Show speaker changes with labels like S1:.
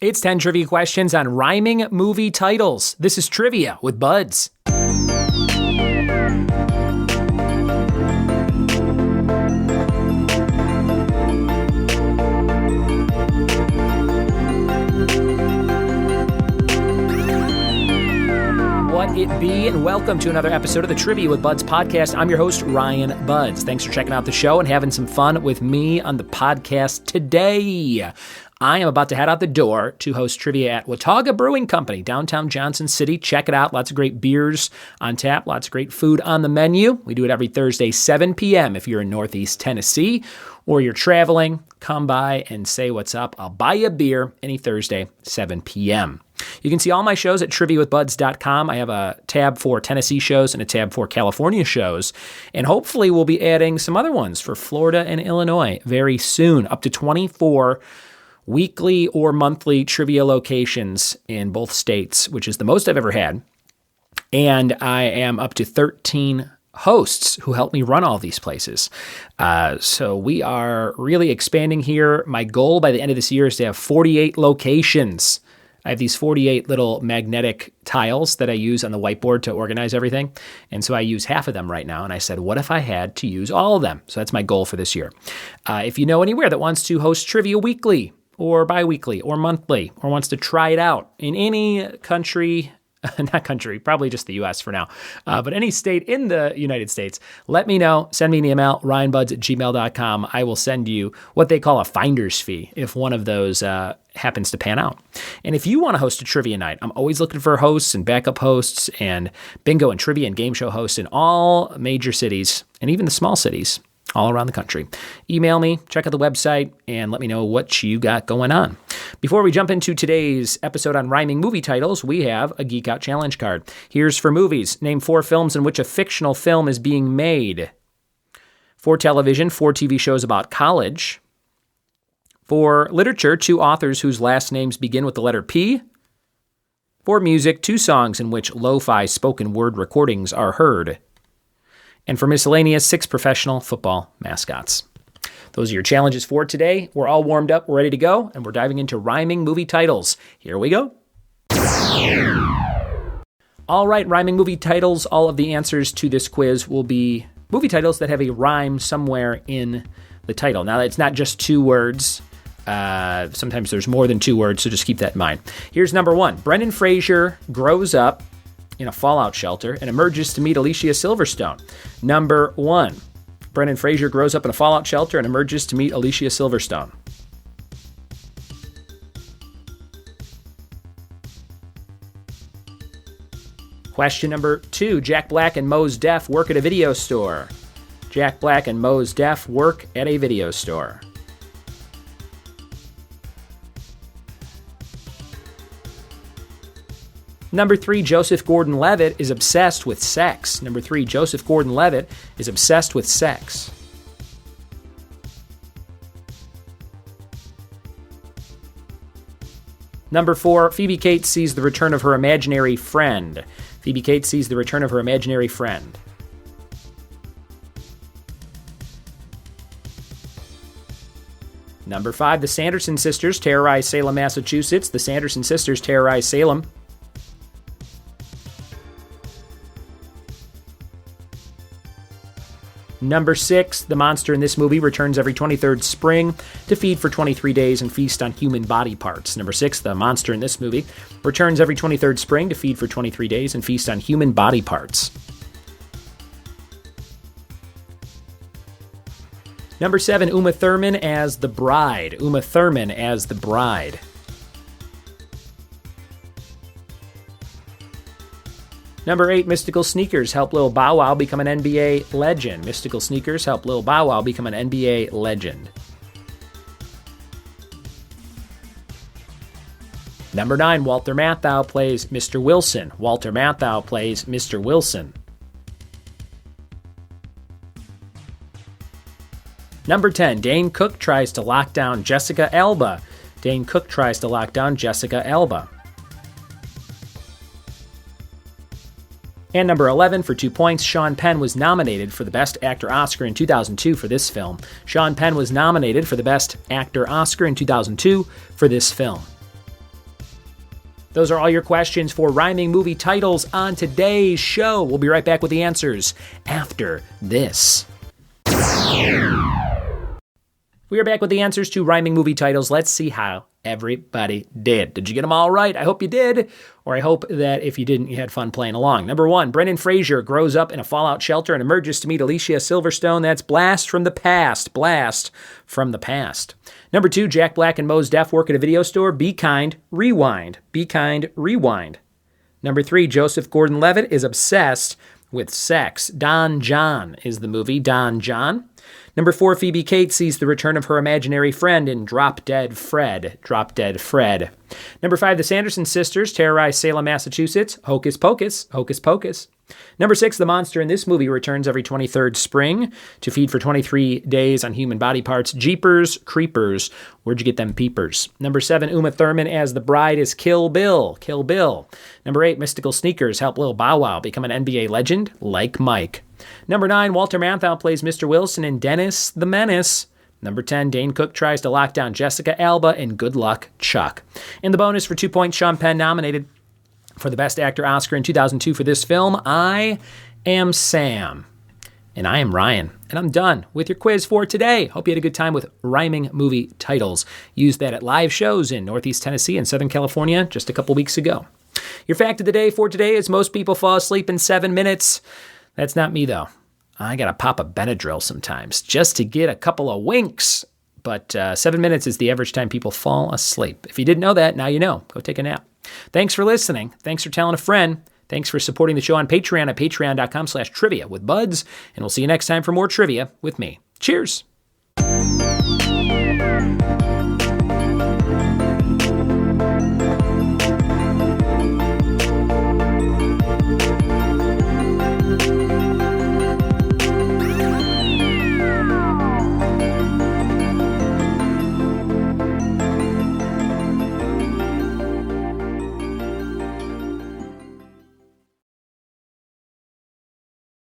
S1: It's 10 trivia questions on rhyming movie titles. This is Trivia with Buds. What it be, and welcome to another episode of the Trivia with Buds podcast. I'm your host, Ryan Buds. Thanks for checking out the show and having some fun with me on the podcast today. I am about to head out the door to host trivia at Watauga Brewing Company, downtown Johnson City. Check it out. Lots of great beers on tap, lots of great food on the menu. We do it every Thursday, 7 p.m. If you're in Northeast Tennessee or you're traveling, come by and say what's up. I'll buy you a beer any Thursday, 7 p.m. You can see all my shows at triviawithbuds.com. I have a tab for Tennessee shows and a tab for California shows. And hopefully we'll be adding some other ones for Florida and Illinois very soon, up to 24 weekly or monthly trivia locations in both states, which is the most I've ever had. And I am up to 13 hosts who help me run all these places. So we are really expanding here. My goal by the end of this year is to have 48 locations. I have these 48 little magnetic tiles that I use on the whiteboard to organize everything. And so I use half of them right now. And I said, what if I had to use all of them? So that's my goal for this year. If you know anywhere that wants to host trivia weekly or bi-weekly or monthly or wants to try it out in any country, probably just the U.S. for now, but any state in the United States, let me know. Send me an email, ryanbuds@gmail.com. I will send you what they call a finder's fee if one of those happens to pan out. And if you want to host a trivia night, I'm always looking for hosts and backup hosts and bingo and trivia and game show hosts in all major cities and even the small cities all around the country. Email me, check out the website, and let me know what you got going on. Before we jump into today's episode on rhyming movie titles, we have a Geek Out Challenge card. Here's for movies. Name 4 films in which a fictional film is being made. For television, 4 TV shows about college. For literature, 2 authors whose last names begin with the letter P. For music, 2 songs in which lo-fi spoken word recordings are heard. And for miscellaneous, 6 professional football mascots. Those are your challenges for today. We're all warmed up, we're ready to go, and we're diving into rhyming movie titles. Here we go. All right, rhyming movie titles. All of the answers to this quiz will be movie titles that have a rhyme somewhere in the title. Now, it's not just 2 words. Sometimes there's more than 2 words, so just keep that in mind. Here's number 1. Brendan Fraser grows up in a fallout shelter and emerges to meet Alicia Silverstone. Number 1. Brendan Fraser grows up in a fallout shelter and emerges to meet Alicia Silverstone. Question number 2. Jack Black and Mos Def work at a video store. Jack Black and Mos Def work at a video store. Number 3, Joseph Gordon-Levitt is obsessed with sex. Number 3, Joseph Gordon-Levitt is obsessed with sex. Number 4, Phoebe Cates sees the return of her imaginary friend. Phoebe Cates sees the return of her imaginary friend. Number 5, the Sanderson sisters terrorize Salem, Massachusetts. The Sanderson sisters terrorize Salem. Number 6, the monster in this movie returns every 23rd spring to feed for 23 days and feast on human body parts. Number 6, the monster in this movie returns every 23rd spring to feed for 23 days and feast on human body parts. Number 7, Uma Thurman as the bride. Uma Thurman as the bride. Number 8, mystical sneakers help Lil Bow Wow become an NBA legend. Mystical sneakers help Lil Bow Wow become an NBA legend. Number 9, Walter Matthau plays Mr. Wilson. Walter Matthau plays Mr. Wilson. Number 10, Dane Cook tries to lock down Jessica Alba. Dane Cook tries to lock down Jessica Alba. And number 11, for 2 points, Sean Penn was nominated for the Best Actor Oscar in 2002 for this film. Sean Penn was nominated for the Best Actor Oscar in 2002 for this film. Those are all your questions for rhyming movie titles on today's show. We'll be right back with the answers after this. We are back with the answers to rhyming movie titles. Let's see how everybody did. Did you get them all right? I hope you did. Or I hope that if you didn't, you had fun playing along. Number 1, Brendan Fraser grows up in a fallout shelter and emerges to meet Alicia Silverstone. That's Blast from the Past. Blast from the Past. Number 2, Jack Black and Mos Def work at a video store. Be Kind, Rewind. Be Kind, Rewind. Number 3, Joseph Gordon-Levitt is obsessed with sex. Don John is the movie. Don John. Number 4, Phoebe Cates sees the return of her imaginary friend in Drop Dead Fred. Drop Dead Fred. Number 5, the Sanderson sisters terrorize Salem, Massachusetts. Hocus Pocus. Hocus Pocus. Number 6, the monster in this movie returns every 23rd spring to feed for 23 days on human body parts. Jeepers Creepers. Where'd you get them peepers? Number 7, Uma Thurman as the bride is Kill Bill. Kill Bill. Number 8, mystical sneakers help Lil Bow Wow become an NBA legend like Mike. Number 9, Walter Matthau plays Mr. Wilson in Dennis the Menace. Number 10, Dane Cook tries to lock down Jessica Alba in Good Luck, Chuck. In the bonus for 2 points, Sean Penn nominated for the Best Actor Oscar in 2002 for this film. I am Sam. And I am Ryan. And I'm done with your quiz for today. Hope you had a good time with rhyming movie titles. Used that at live shows in Northeast Tennessee and Southern California just a couple weeks ago. Your fact of the day for today is most people fall asleep in 7 minutes. That's not me, though. I got to pop a Benadryl sometimes just to get a couple of winks. But 7 minutes is the average time people fall asleep. If you didn't know that, now you know. Go take a nap. Thanks for listening. Thanks for telling a friend. Thanks for supporting the show on Patreon at patreon.com/trivia with Buds. And we'll see you next time for more trivia with me. Cheers.